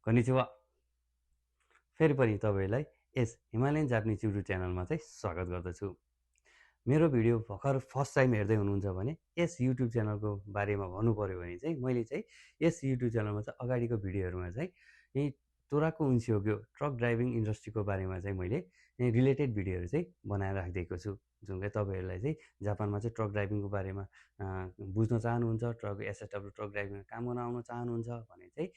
konnichiwa। फेरि पनि तपाईलाई यस हिमालयन जापानिज युट्युब च्यानलमा चाहिँ स्वागत गर्दछु। मेरो भिडियो भर्खर फर्स्ट टाइम हेर्दै हुनुहुन्छ भने यस युट्युब च्यानलको बारेमा भन्नु पर्यो भने चाहिँ मैले चाहिँ यस युट्युब च्यानलमा चाहिँ अगाडिको भिडियोहरूमा चाहिँ यही तोराको उन्सियोग्यो ट्रक ड्राइभिङ इन्डस्ट्रीको बारेमा चाहिँ मैले रिलेटेड भिडियोहरू चाहिँ बनाएर राखिदिएको छु। जुन चाहिँ तपाईँहरूलाई चाहिँ जापानमा चाहिँ ट्रक ड्राइभिङको बारेमा बुझ्न चाहनुहुन्छ, ट्रक एसएसडब्ल्यू ट्रक ड्राइभिङमा काम गर्न आउन चाहनुहुन्छ भने चाहिँ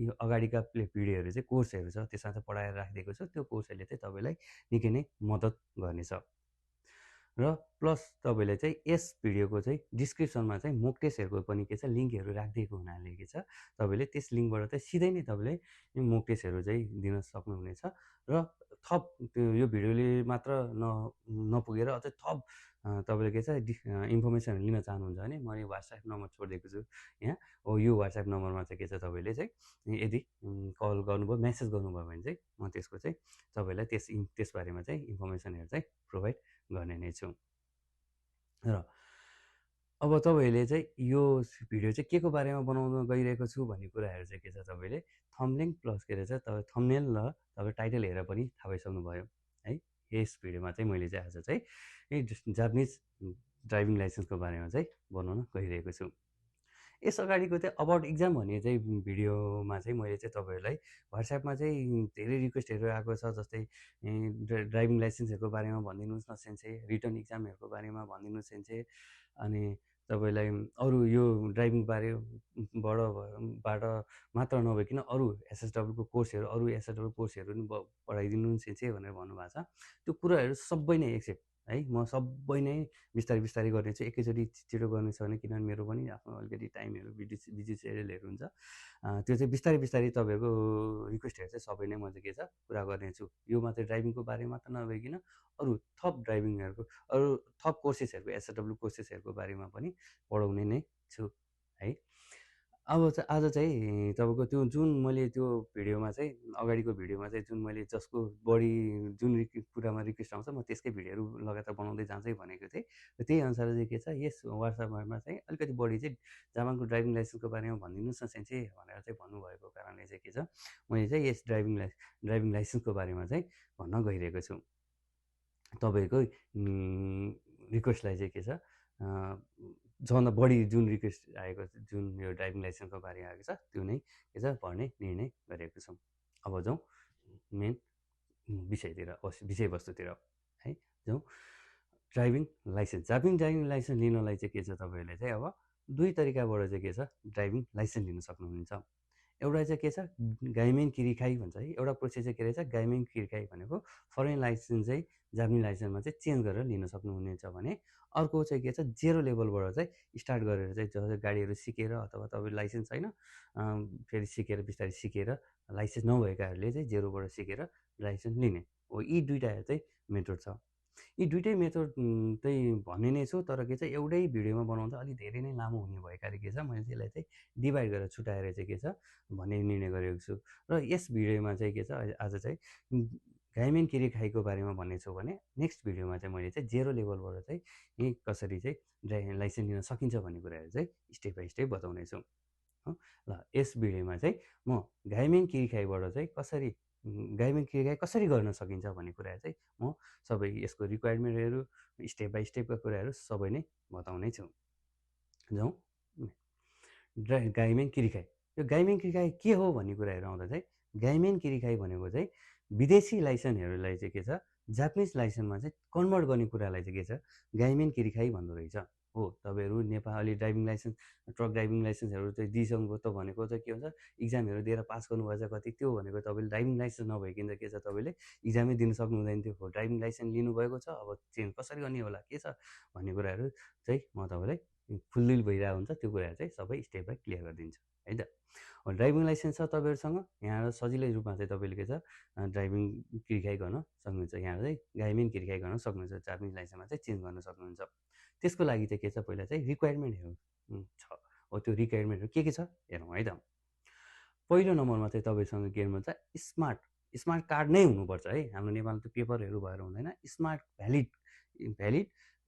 यो अगाडिका भिडियोहरू चाहिँ कोर्सहरू छ, त्यसमा चाहिँ पढाएर राखिदिएको छु। त्यो कोर्सहरूले चाहिँ तपाईँलाई निकै नै मद्दत गर्नेछ। र प्लस तपाईँले चाहिँ यस भिडियोको चाहिँ डिस्क्रिप्सनमा चाहिँ मोक टेस्टहरूको पनि के छ लिङ्कहरू राखिदिएको हुनाले के छ तपाईँले त्यस लिङ्कबाट चाहिँ सिधै नै तपाईँले मोक टेस्टहरू चाहिँ दिन सक्नुहुनेछ। र थप यो भिडियोले मात्र नपुगेर अझै थप तपाईँले के छ इन्फर्मेसनहरू लिन चाहनुहुन्छ भने मैले वाट्सएप नम्बर छोडिदिएको छु यहाँ। हो यो वाट्सएप नम्बरमा चाहिँ के छ तपाईँले चाहिँ यदि कल गर्नुभयो, मेसेज गर्नुभयो भने चाहिँ म त्यसको चाहिँ तपाईँलाई त्यसबारेमा चाहिँ इन्फर्मेसनहरू चाहिँ प्रोभाइड गर्ने नै छु। र अब तपाईँले चाहिँ यो भिडियो चाहिँ के को बारेमा बनाउन गइरहेको छु भन्ने कुराहरू चाहिँ के छ तपाईँले थम्बनेल प्लस के रहेछ तपाईँ थम्बनेल र तपाईँ टाइटल हेरेर पनि थाहा पाइसक्नुभयो है। यस भिडियोमा चाहिँ मैले चाहिँ आज चाहिँ जापानिज ड्राइभिङ लाइसेन्सको बारेमा चाहिँ बनाउन गइरहेको छु। यस अगाडिको चाहिँ अबाउट इक्जाम भन्ने चाहिँ भिडियोमा चाहिँ मैले चाहिँ तपाईँहरूलाई वाट्सएपमा चाहिँ धेरै रिक्वेस्टहरू आएको छ, जस्तै ड्राइभिङ लाइसेन्सहरूको बारेमा भनिदिनुहोस् न सेन्से, रिटर्न इक्जामहरूको बारेमा भनिदिनुहोस् सेन्से, अनि तपाईँलाई अरू यो ड्राइभिङ बाट मात्र नभइकन अरू एसएसडब्ल्यूको कोर्सहरू, अरू एसएसडब्ल्यू कोर्सहरू पनि पढाइदिनु सेन्से भनेर भन्नुभएको छ। त्यो कुराहरू सबै नै एक्सेप्ट है, म सबै नै बिस्तारै बिस्तारै गर्नेछु। एकैचोटि छिटो गर्ने छ भने किनभने मेरो पनि आफ्नो अलिकति टाइमहरू बिजी सेड्युलहरू हुन्छ। त्यो चाहिँ बिस्तारै बिस्तारै तपाईँहरूको रिक्वेस्टहरू चाहिँ सबै नै म चाहिँ के छ पुरा गर्नेछु। यो मात्रै ड्राइभिङको बारेमा मात्र नभइकन अरू थप ड्राइभिङहरूको अरू थप कोर्सेसहरूको एसएसडब्ल्यू कोर्सेसहरूको बारेमा पनि पढाउने नै छु है। अब चाहिँ आज चाहिँ तपाईँको त्यो जुन मैले त्यो भिडियोमा चाहिँ अगाडिको भिडियोमा चाहिँ जुन मैले जसको बढी जुन कुरामा रिक्वेस्ट आउँछ म त्यसकै भिडियोहरू लगातार बनाउँदै जान्छै भनेको थिएँ। र त्यही अनुसार चाहिँ के छ यस वाट्सएपमा चाहिँ अलिकति बढी चाहिँ जापानको ड्राइभिङ लाइसेन्सको बारेमा भनिदिनुहोस् न सेन्से भनेर चाहिँ भन्नुभएको कारणले चाहिँ के छ मैले चाहिँ यस ड्राइभिङ लाइसेन्सको बारेमा चाहिँ भन्न गइरहेको छु। तपाईँको रिक्वेस्टलाई चाहिँ के छ सबभन्दा बढी जुन रिक्वेस्ट आएको जुन यो ड्राइभिङ लाइसेन्सको बारेमा आएको छ त्यो नै के छ पढ्ने निर्णय गरेको छौँ। अब जाउँ मेन विषयवस्तुतिर है। जाउँ driving licence. Japanese driving licence लिनलाई चाहिँ के छ तपाईँहरूले चाहिँ अब दुई तरिकाबाट चाहिँ के छ ड्राइभिङ लाइसेन्स लिन सक्नुहुन्छ। एउटा चाहिँ के छ गाइमेन किरिखाई भन्छ है, एउटा प्रोसेस चाहिँ के रहेछ गाइमेन किरिखाई भनेको फरेन लाइसेन्स चाहिँ जापानिज लाइसेन्समा चाहिँ चेन्ज गरेर लिन सक्नुहुनेछ भने अर्को चाहिँ के छ जेरो लेभलबाट चाहिँ स्टार्ट गरेर चाहिँ जस्तै गाडीहरू सिकेर अथवा तपाईँ लाइसेन्स छैन फेरि सिकेर बिस्तारै सिकेर लाइसेन्स नभएकाहरूले चाहिँ जेरोबाट सिकेर लाइसेन्स लिने हो। यी दुईवटा चाहिँ मेथड छ। यी दुइटै मेथड चाहिँ भन्ने नै छु, तर के छ एउटै भिडियोमा बनाउँदा अलिक धेरै नै लामो हुने भएकाले के छ मैले त्यसलाई चाहिँ डिभाइड गरेर छुट्याएर चाहिँ के छ भन्ने निर्णय गरेको छु। र यस भिडियोमा चाहिँ के छ आज चाहिँ गाइमेन किरिखाईको बारेमा भन्ने छु भने नेक्स्ट भिडियोमा चाहिँ मैले चाहिँ जेरो लेभलबाट चाहिँ यही कसरी चाहिँ लाइसेन्स लिन सकिन्छ भन्ने कुराहरू चाहिँ स्टेप बाई स्टेप बताउने छु। ल यस भिडियोमा चाहिँ म गाइमेन किरिखाईबाट चाहिँ कसरी गाइमेन किरिखाई कसरी गर्न सकिन्छ भन्ने कुराहरू चाहिँ म सबै यसको रिक्वायरमेन्टहरू स्टेप बाई स्टेपका कुराहरू सबै नै बताउने छु। जाउँ गाइमेन किरिखाई। यो गाइमेन किरिखाई के हो भन्ने कुराहरू आउँदा चाहिँ गाइमेन किरिखाई भनेको चाहिँ विदेशी लाइसेन्सहरूलाई चाहिँ के छ जापानिज लाइसेन्समा चाहिँ कन्भर्ट गर्ने कुरालाई चाहिँ के छ गाइमेन किरिखाई भन्दो रहेछ। हो तपाईँहरू Nepali driving licence truck driving लाइसेन्सहरू चाहिँ दिइसक्नुभयो त भनेको चाहिँ के हुन्छ इक्जामहरू दिएर पास गर्नुभएछ कति, त्यो भनेको तपाईँले ड्राइभिङ लाइसेन्स नभइकन के छ तपाईँले इक्जामै दिन सक्नु हुँदैन थियो। ड्राइभिङ लाइसेन्स लिनुभएको छ, अब चेन्ज कसरी गर्ने होला के छ भन्ने कुराहरू चाहिँ म तपाईँलाई फुलदिल भइरहेको हुन्छ, त्यो कुराहरू चाहिँ सबै स्टेप बाई क्लियर गरिदिन्छु है त। ड्राइभिङ लाइसेन्स छ तपाईँहरूसँग, यहाँ सजिलै रूपमा चाहिँ तपाईँले के छ ड्राइभिङ किरिखाई गर्न सक्नुहुन्छ। यहाँ चाहिँ गाइमेन किरिखाई गर्न सक्नुहुन्छ, जापानिज लाइसेन्समा चाहिँ चेन्ज गर्न सक्नुहुन्छ। त्यसको लागि चाहिँ के छ पहिला चाहिँ रिक्वायरमेन्टहरू छ। हो त्यो रिक्वायरमेन्टहरू के छ हेरौँ है त। पहिलो नम्बरमा चाहिँ तपाईँसँग के भन्छ स्मार्ट कार्ड नै हुनुपर्छ है। हाम्रो नेपालमा त पेपरहरू भएर हुँदैन, स्मार्ट भ्यालिड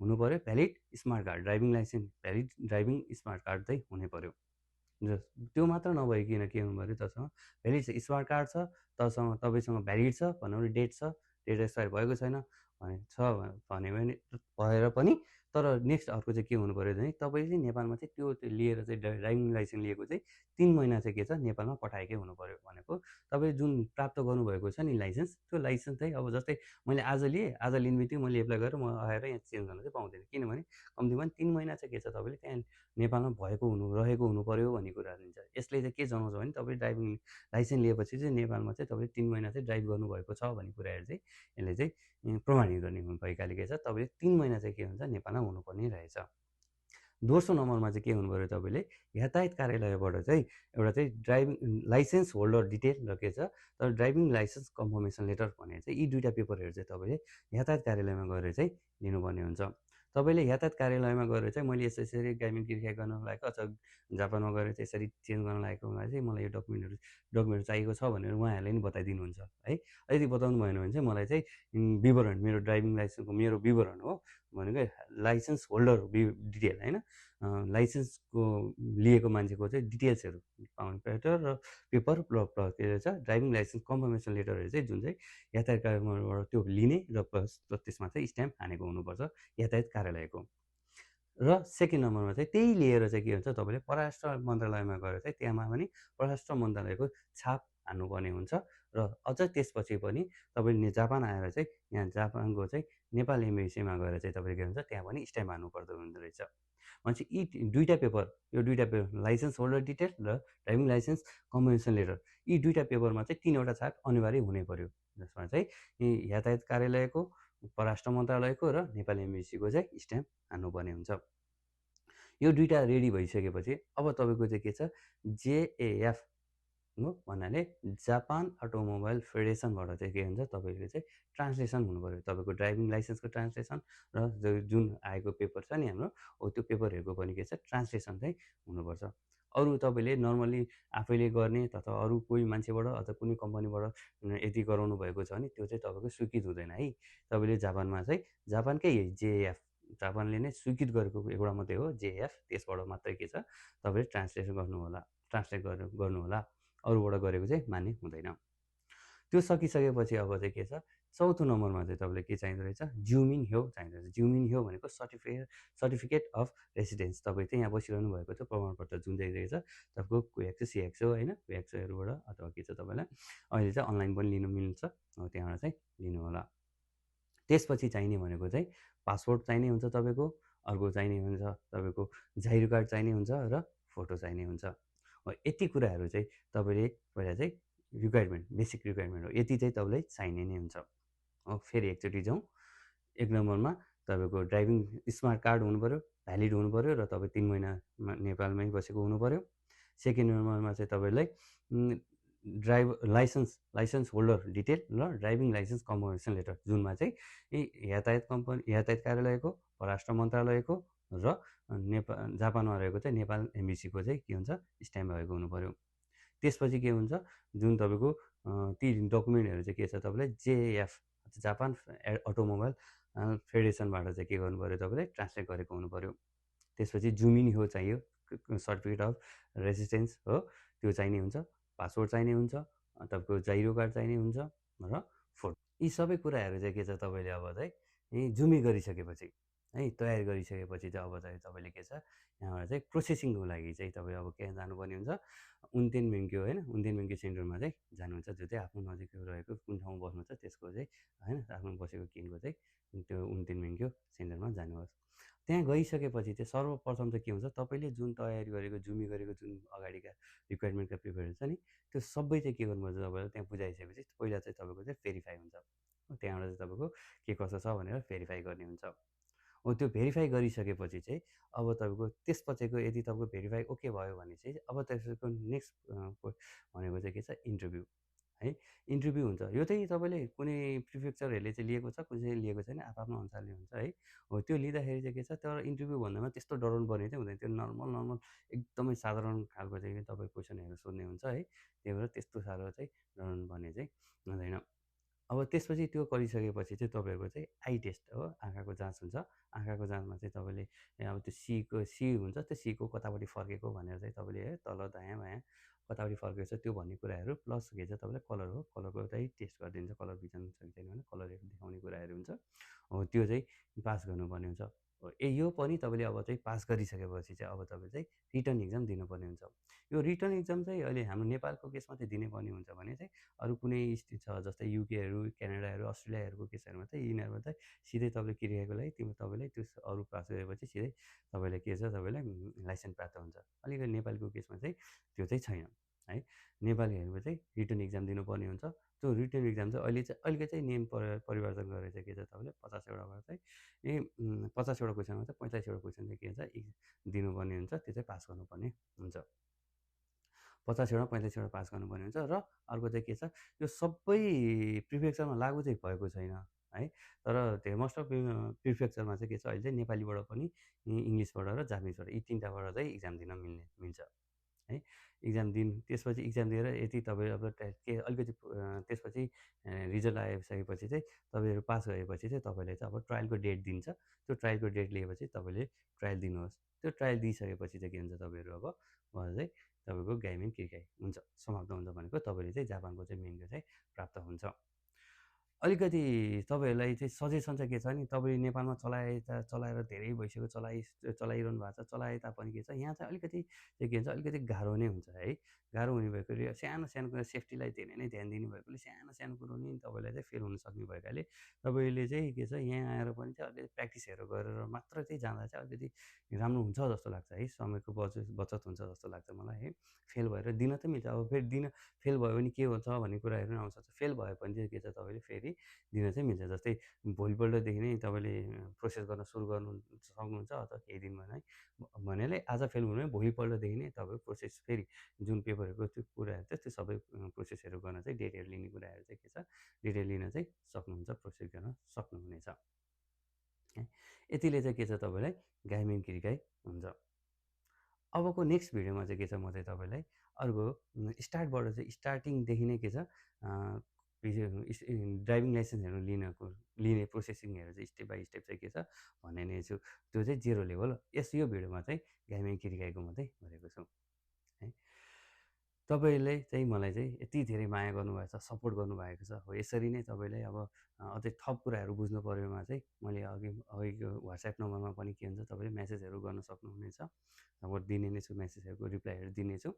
हुनु पऱ्यो, valid smart card driving licence valid driving smart card चाहिँ हुनै पऱ्यो। र त्यो मात्र नभइकन के हुनु पऱ्यो, तँसँग भ्यालिड छ, स्मार्ट कार्ड छ, तपाईँसँग भ्यालिड छ भन्नु डेट छ, डेट एक्सपायर भएको छैन भन्यो भने भएर पनि, तर नेक्स्ट अर्को चाहिँ के हुनु पऱ्यो भने तपाईँले चाहिँ नेपालमा चाहिँ त्यो लिएर चाहिँ ड्राइभिङ लाइसेन्स लिएको चाहिँ 3 महिना चाहिँ के छ नेपालमा पठाएकै हुनु पऱ्यो। भनेको तपाईँ जुन प्राप्त गर्नुभएको छ नि लाइसेन्स, त्यो लाइसेन्स चाहिँ अब जस्तै मैले आज लिएँ, आज लिने बित्तिकै मैले एप्लाई गरेर म आएर यहाँ चेन्ज गर्न चाहिँ पाउँदैन, किनभने कम्तीमा 3 महिना चाहिँ के छ तपाईँले त्यहाँ नेपालमा रहेको हुनु पऱ्यो भन्ने कुरा दिन्छ। यसले चाहिँ के जनाउँछ भने तपाईँ ड्राइभिङ लाइसेन्स लिएपछि चाहिँ नेपालमा चाहिँ तपाईँले 3 महिना चाहिँ ड्राइभ गर्नुभएको छ भन्ने कुराहरू चाहिँ यसले चाहिँ प्रमाणित गर्ने भएकाले के छ तपाईँले 3 महिना चाहिँ के हुन्छ नेपालमा हुनुपर्ने रहेछ। दोस्रो नम्बरमा चाहिँ के हुनुपऱ्यो, तपाईँले यातायात कार्यालयबाट चाहिँ एउटा चाहिँ ड्राइभिङ लाइसेन्स होल्डर डिटेल र के छ तर ड्राइभिङ लाइसेन्स कन्फर्मेसन लेटर भनेर चाहिँ यी दुईवटा पेपरहरू चाहिँ तपाईँले यातायात कार्यालयमा गएर चाहिँ लिनुपर्ने हुन्छ। तपाईँले यातायात कार्यालयमा गएर चाहिँ मैले यसरी गाइमेन्ट गिर्खा गर्न लागेको अथवा जापानमा गएर चाहिँ यसरी चेन्ज गर्न लागेको चाहिँ मलाई यो डकुमेन्टहरू चाहिएको छ भनेर उहाँहरूले नि बताइदिनुहुन्छ है। यदि बताउनु भएन भने चाहिँ मलाई चाहिँ विवरण, मेरो ड्राइभिङ लाइसेन्सको मेरो विवरण हो भनेको लाइसेन्स होल्डर डिटेल होइन, लाइसेन्सको लिएको मान्छेको चाहिँ डिटेल्सहरू पेपर र पेपर प्लस के रहेछ ड्राइभिङ लाइसेन्स कन्फर्मेसन लेटरहरू चाहिँ जुन चाहिँ यातायात कार्यालयबाट त्यो लिने र प्लस त्यसमा चाहिँ स्ट्याम्प हानेको हुनुपर्छ यातायात कार्यालयको। र सेकेन्ड नम्बरमा चाहिँ त्यही लिएर चाहिँ के हुन्छ तपाईँले परराष्ट्र मन्त्रालयमा गएर चाहिँ त्यहाँमा पनि परराष्ट्र मन्त्रालयको छाप हान्नुपर्ने हुन्छ। र अझ त्यसपछि पनि तपाईँले जापान आएर चाहिँ यहाँ जापानको चाहिँ नेपाल एम्बेसीमा गएर चाहिँ तपाईँले के हुन्छ त्यहाँ पनि स्ट्याम्प हान्नुपर्दो हुँदो रहेछ। भनेपछि यी दुईवटा पेपर, यो दुईवटा पेपर लाइसेन्स होल्डर डिटेल र ड्राइभिङ लाइसेन्स कन्फर्मेसन लेटर, यी दुईवटा पेपरमा चाहिँ 3वटा छाप अनिवार्य हुनै पऱ्यो, जसमा चाहिँ यातायात कार्यालयको, परराष्ट्र मन्त्रालयको र नेपाल एम्बेसीको चाहिँ स्ट्याम्प हान्नुपर्ने हुन्छ। यो दुईवटा रेडी भइसकेपछि अब तपाईँको चाहिँ के छ जेएएफ हो भन्नाले जापान अटोमोबाइल फेडरेसनबाट चाहिँ के हुन्छ तपाईँको चाहिँ ट्रान्सलेसन हुनुपऱ्यो, तपाईँको ड्राइभिङ लाइसेन्सको ट्रान्सलेसन र जुन आएको पेपर छ नि हाम्रो हो त्यो पेपरहरूको पनि के छ ट्रान्सलेसन चाहिँ हुनुपर्छ। अरू तपाईँले नर्मली आफैले गर्ने अथवा अरू कोही मान्छेबाट अथवा कुनै कम्पनीबाट यदि गराउनु भएको छ भने त्यो चाहिँ तपाईँको स्वीकृत हुँदैन है। तपाईँले जापानमा चाहिँ जापानकै जेएएफ, जापानले नै स्वीकृत गरेको एउटा मात्रै हो जेएएफ, त्यसबाट मात्रै के छ तपाईँले ट्रान्सलेट गर्नु होला, अरूबाट गरेको चाहिँ मान्य हुँदैन। त्यो सकिसकेपछि अब चाहिँ के छ चौथो नम्बरमा चाहिँ तपाईँले के चाहिँदो रहेछ जुमिङ ह्यो चाहिँदो रहेछ। जुमिङ ह्यो भनेको सर्टिफिकेट अफ रेसिडेन्स, तपाईँ चाहिँ यहाँ बसिरहनु भएको त्यो प्रमाणपत्र जुन चाहिँ रहेछ तपाईँको क्युएक्सओ सिएक्सओ होइन क्युएक्सओहरूबाट अथवा के छ तपाईँलाई अहिले चाहिँ अनलाइन पनि लिनु मिल्छ, त्यहाँबाट चाहिँ लिनु होला। त्यसपछि चाहिने भनेको चाहिँ पासपोर्ट चाहिने हुन्छ तपाईँको, अर्को चाहिने हुन्छ तपाईँको जाहिर कार्ड चाहिने हुन्छ र फोटो चाहिने हुन्छ। यति कुराहरू चाहिँ तपाईँले पहिला चाहिँ रिक्वायरमेन्ट, बेसिक रिक्वायरमेन्ट हो, यति चाहिँ तपाईँलाई चाहिने नै हुन्छ। फेरि एकचोटि जाउँ। 1 नम्बरमा तपाईँको ड्राइभिङ स्मार्ट कार्ड हुनुपऱ्यो, भ्यालिड हुनुपऱ्यो र तपाईँ 3 महिनामा नेपालमै बसेको हुनुपऱ्यो। सेकेन्ड नम्बरमा चाहिँ तपाईँलाई लाइसेन्स होल्डर डिटेल र ड्राइभिङ लाइसेन्स कन्फर्मेसन लेटर जुनमा चाहिँ यातायात कार्यालयको, परराष्ट्र मन्त्रालयको र जापानमा रहेको चाहिँ नेपाल एम्बेसीको चाहिँ के हुन्छ स्ट्याम्प भएको हुनुपऱ्यो। त्यसपछि के हुन्छ जुन तपाईँको ती डकुमेन्टहरू चाहिँ के छ तपाईँलाई जेएएफ जापान अटोमोबाइल फेडरेसनबाट चाहिँ के गर्नु पऱ्यो तपाईँले ट्रान्सलेट गरेको हुनुपऱ्यो। त्यसपछि जुमिन हो चाहियो, सर्टिफिकेट अफ रेसिडेन्स हो त्यो चाहिने हुन्छ, पासपोर्ट चाहिने हुन्छ, तपाईँको जाइरो कार्ड चाहिने हुन्छ र फोटो। यी सबै कुराहरू चाहिँ के छ तपाईँले अब चाहिँ जुमी गरिसकेपछि है तयारी गरिसकेपछि चाहिँ अब चाहिँ तपाईँले के छ यहाँबाट चाहिँ प्रोसेसिङको लागि चाहिँ तपाईँ अब त्यहाँ जानुपर्ने हुन्छ उन्तेन मेङ्क्यो होइन, उन्तेन मेङ्क्यो सेन्टरमा चाहिँ जानुहुन्छ, जो चाहिँ आफ्नो नजिकै रहेको कुन ठाउँमा बस्नुहुन्छ त्यसको चाहिँ होइन आफ्नो बसेको किनको चाहिँ त्यो उन्तेन मेङ्क्यो सेन्टरमा जानुहोस्। त्यहाँ गइसकेपछि चाहिँ सर्वप्रथम चाहिँ के हुन्छ तपाईँले जुन तयारी गरेको जुमी गरेको जुन अगाडिका रिक्वायरमेन्टका पेपरहरू छ नि त्यो सबै चाहिँ के गर्नुपर्छ तपाईँलाई त्यहाँ बुझाइसकेपछि पहिला चाहिँ तपाईँको चाहिँ भेरिफाई हुन्छ, त्यहाँबाट चाहिँ तपाईँको के कसो छ भनेर भेरिफाई गर्ने हुन्छ। हो त्यो भेरिफाई गरिसकेपछि चाहिँ अब तपाईँको त्यसपछिको यदि तपाईँको भेरिफाई ओके भयो भने चाहिँ अब त्यसको नेक्स्ट भनेको चाहिँ के छ इन्टरभ्यू है। इन्टरभ्यू हुन्छ, यो चाहिँ तपाईँले कुनै प्रिफेक्चरहरूले चाहिँ लिएको छ, कसैले लिएको छैन, आफ्नो अनुसारले हुन्छ है। हो त्यो लिँदाखेरि चाहिँ के छ तर इन्टरभ्यू भन्दामा त्यस्तो डराउनु पर्ने चाहिँ हुँदैन, त्यो नर्मल एकदमै साधारण खालको चाहिँ तपाईँ क्वेसनहरू सोध्ने हुन्छ है, त्यही भएर त्यस्तो साह्रो चाहिँ डराउनु पर्ने चाहिँ हुँदैन। अब त्यसपछि त्यो गरिसकेपछि चाहिँ तपाईँहरूको चाहिँ आई टेस्ट हो, आँखाको जाँच हुन्छ। आँखाको जाँचमा चाहिँ तपाईँले अब त्यो सी हुन्छ, त्यो सीको कतापट्टि फर्केको भनेर चाहिँ तपाईँले है तल दायाँ बायाँ कतापट्टि फर्केको छ त्यो भन्ने कुराहरू प्लस के छ तपाईँलाई कलर हो, कलरको चाहिँ टेस्ट गरिदिन्छ, कलर भिजन छ कि छैन भने कलर देखाउने कुराहरू हुन्छ। हो त्यो चाहिँ पास गर्नुपर्ने हुन्छ। यो पनि तपाईँले अब चाहिँ पास गरिसकेपछि चाहिँ अब तपाईँ चाहिँ रिटर्न इक्जाम दिनुपर्ने हुन्छ। यो रिटर्न इक्जाम चाहिँ अहिले हाम्रो नेपालको केसमा चाहिँ दिनुपर्ने हुन्छ भने चाहिँ अरू कुनै छ जस्तै युकेहरू, क्यानाडाहरू, अस्ट्रेलियाहरूको केसहरूमा चाहिँ यिनीहरूमा चाहिँ सिधै तपाईँले क्रियाको लागि तपाईँलाई त्यो अरू पास गरेपछि सिधै तपाईँलाई के छ तपाईँलाई लाइसेन्स प्राप्त हुन्छ। अलिकति नेपालको केसमा चाहिँ त्यो चाहिँ छैन है। नेपालीहरूको चाहिँ रिटर्न इक्जाम दिनुपर्ने हुन्छ। त्यो रिटर्न इक्जाम चाहिँ अहिले चाहिँ नियम परिवर्तन गरेर चाहिँ के छ तपाईँले 50वटाबाट चाहिँ 50वटा क्वेसनमा चाहिँ 45वटा क्वेसन चाहिँ के छ दिनुपर्ने हुन्छ, त्यो चाहिँ पास गर्नुपर्ने हुन्छ। 50वटा 45वटा पास गर्नुपर्ने हुन्छ र अर्को चाहिँ के छ यो सबै प्रिफेक्चरमा लागु चाहिँ भएको छैन है। तर धेरै मोस्ट अफ प्रिफेक्चरमा चाहिँ के छ अहिले चाहिँ नेपालीबाट पनि इङ्ग्लिसबाट र जापानिजबाट यी तिनवटाबाट चाहिँ इक्जाम दिन मिल्छ है। इक्जाम त्यसपछि इक्जाम दिएर यदि तपाईँ अब के अलिकति त्यसपछि रिजल्ट आइसकेपछि चाहिँ तपाईँहरू पास गरेपछि चाहिँ तपाईँले चाहिँ अब ट्रायलको डेट दिन्छ। त्यो ट्रायलको डेट लिएपछि तपाईँले ट्रायल दिनुहोस्। त्यो ट्रायल दिइसकेपछि चाहिँ के हुन्छ तपाईँहरू अब उहाँ चाहिँ तपाईँको गाइमेन किर्काई हुन्छ, समाप्त हुन्छ भनेको तपाईँले चाहिँ जापानको चाहिँ मेनको चाहिँ प्राप्त हुन्छ। अलिकति तपाईँहरूलाई चाहिँ सजेसन चाहिँ के छ भने तपाईँले नेपालमा चलाएर धेरै भइसक्यो, चलाइरहनु भएको छ, चलाए तापनि के छ यहाँ चाहिँ अलिकति चाहिँ के हुन्छ अलिकति गाह्रो नै हुन्छ है। गाह्रो हुने भएकोले सानो सानो कुरा सेफ्टीलाई धेरै नै ध्यान दिनु भएकोले सानो सानो कुरो नि तपाईँलाई चाहिँ फेल हुनसक्ने भएकाले तपाईँले चाहिँ के छ यहाँ आएर पनि चाहिँ अलिकति प्र्याक्टिसहरू गरेर मात्र चाहिँ जाँदा चाहिँ अलिकति राम्रो हुन्छ जस्तो लाग्छ है। समयको बचत हुन्छ जस्तो लाग्छ मलाई है। फेल भएर दिन त मिल्छ, अब फेरि फेल भयो भने के हुन्छ भन्ने कुराहरू पनि आउँछ। फेल भयो भने चाहिँ के छ तपाईँले फेरि दिन चाहिँ मिल्छ। जस्तै भोलिपल्टदेखि नै तपाईँले प्रोसेस गर्न सुरु गर्नु सक्नुहुन्छ अथवा केही दिन है भन्नाले आज फेल हुनु भोलिपल्टदेखि नै तपाईँको प्रोसेस फेरि जुन पेपरहरूको त्यो कुराहरू छ त्यो सबै प्रोसेसहरू गर्न चाहिँ डेटहरू लिने कुराहरू चाहिँ के छ डेटहरू लिन चाहिँ सक्नुहुन्छ, प्रोसेस गर्न सक्नुहुनेछ है। यतिले चाहिँ के छ तपाईँलाई गाइमेन किर्काई हुन्छ। अबको नेक्स्ट भिडियोमा चाहिँ के छ म चाहिँ तपाईँलाई अर्को स्टार्टबाट चाहिँ स्टार्टिङदेखि नै के छ ड्राइभिङ लाइसेन्सहरू लिने प्रोसेसिङहरू चाहिँ स्टेप बाई स्टेप चाहिँ के छ भन्ने नै छु। त्यो चाहिँ 0 लेभल यो भिडियोमा चाहिँ गाइमेन किर्काईको मात्रै गरेको छु है। तपाईँले चाहिँ मलाई चाहिँ यति धेरै माया गर्नुभएको छ, सपोर्ट गर्नुभएको छ। हो यसरी नै तपाईँले अब अझै थप कुराहरू बुझ्नु पऱ्योमा चाहिँ मैले अघिको WhatsApp नम्बरमा पनि के हुन्छ तपाईँले म्यासेजहरू गर्न सक्नुहुनेछ। सपोर्ट दिने नै छु, म्यासेजहरूको रिप्लाईहरू दिनेछु।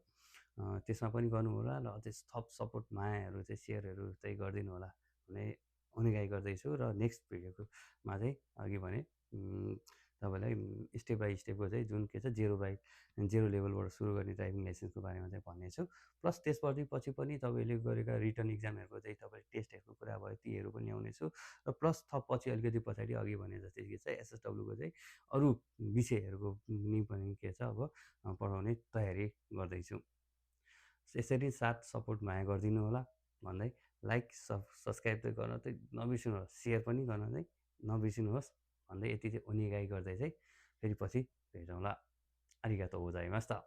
त्यसमा पनि गर्नुहोला र अझै थप सपोर्ट मायाहरू चाहिँ सेयरहरू चाहिँ गरिदिनु होला भन्ने अनुगाई गर्दैछु। र नेक्स्ट भिडियोकोमा चाहिँ अघि भने तपाईँलाई स्टेप बाई स्टेपको चाहिँ जुन के छ 0 लेभलबाट सुरु गर्ने ड्राइभिङ लाइसेन्सको बारेमा चाहिँ भन्नेछु। प्लस त्यसपछि पछि पनि तपाईँले गरेका रिटर्न इक्जामहरूको चाहिँ तपाईँले टेस्टहरूको कुरा भयो तीहरू पनि ल्याउनेछु। र प्लस थप पछि अलिकति पछाडि अघि भने जस्तै के छ एसएसडब्ल्यूको चाहिँ अरू विषयहरूको नि पनि के छ अब पढाउने तयारी गर्दैछु। यसरी साथ सपोर्ट माया गरिदिनु होला भन्दै लाइक सब्सक्राइब चाहिँ गर्न चाहिँ नबिर्सिनुहोस्, सेयर पनि गर्न चाहिँ नबिर्सिनुहोस् भन्दै यति चाहिँ ओनिगाई गर्दै चाहिँ फेरि पछि भेटौँला। आरिगातो गोजाइमास त।